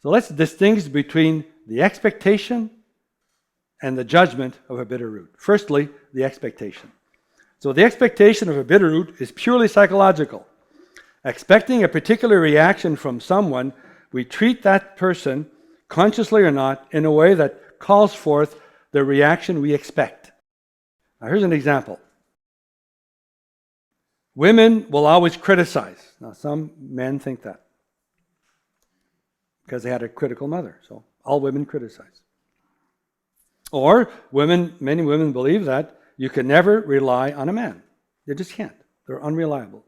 So let's distinguish between the expectation and the judgment of a bitter root. Firstly, the expectation. So the expectation of a bitter root is purely psychological. Expecting a particular reaction from someone, we treat that person, consciously or not, in a way that calls forth the reaction we expect. Now here's an example. Women will always criticize. Now some men think that because they had a critical mother, so all women criticize. Or many women believe that you can never rely on a man. You just can't. They're unreliable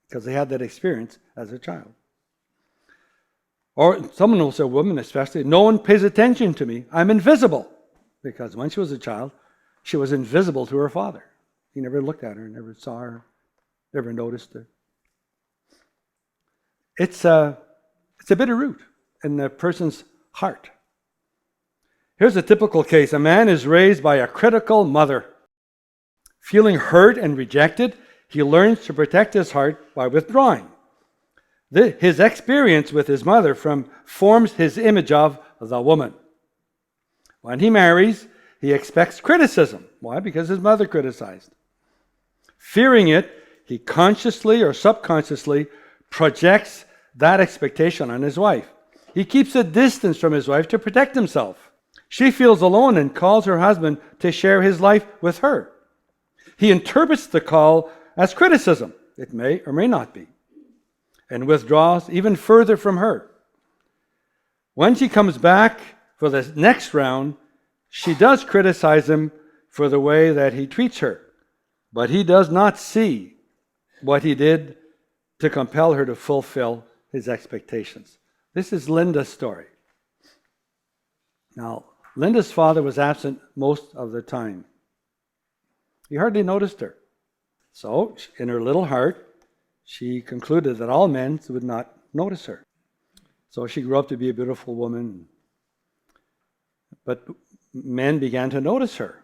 because they had that experience as a child. Or someone will say, women especially, no one pays attention to me. I'm invisible. Because when she was a child, she was invisible to her father. He never looked at her, never saw her, never noticed her. It's a bitter root in the person's heart. Here's a typical case. A man is raised by a critical mother. Feeling hurt and rejected, he learns to protect his heart by withdrawing. His experience with his mother forms his image of the woman. When he marries, he expects criticism. Why? Because his mother criticized. Fearing it, he consciously or subconsciously projects that expectation on his wife. He keeps a distance from his wife to protect himself. She feels alone and calls her husband to share his life with her. He interprets the call as criticism. It may or may not be. And withdraws even further from her. When she comes back for the next round, she does criticize him for the way that he treats her. But he does not see what he did to compel her to fulfill his expectations. This is Linda's story. Now, Linda's father was absent most of the time. He hardly noticed her. So, in her little heart, she concluded that all men would not notice her. So she grew up to be a beautiful woman. But men began to notice her.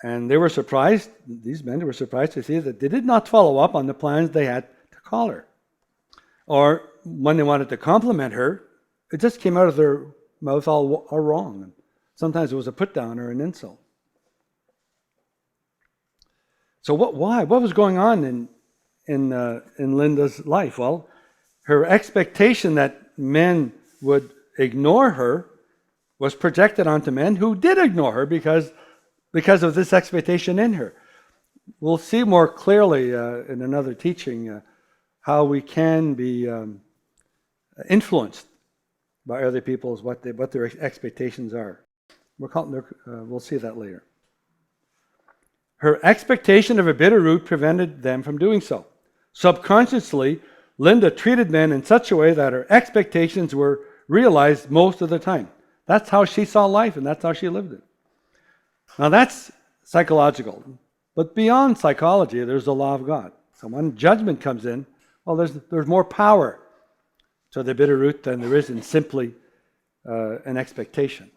And they were surprised, these men were surprised to see that they did not follow up on the plans they had to call her. Or when they wanted to compliment her, it just came out of their mouth all wrong. And sometimes it was a put down or an insult. So why? What was going on in Linda's life? Well, her expectation that men would ignore her was projected onto men who did ignore her because of this expectation in her. We'll see more clearly in another teaching how we can be influenced by other people's what their expectations are. We'll see that later. Her expectation of a bitter root prevented them from doing so. Subconsciously, Linda treated men in such a way that her expectations were realized most of the time. That's how she saw life, and that's how she lived it. Now that's psychological. But beyond psychology, there's the law of God. So when judgment comes in, well, there's more power to the bitter root than there is in simply an expectation.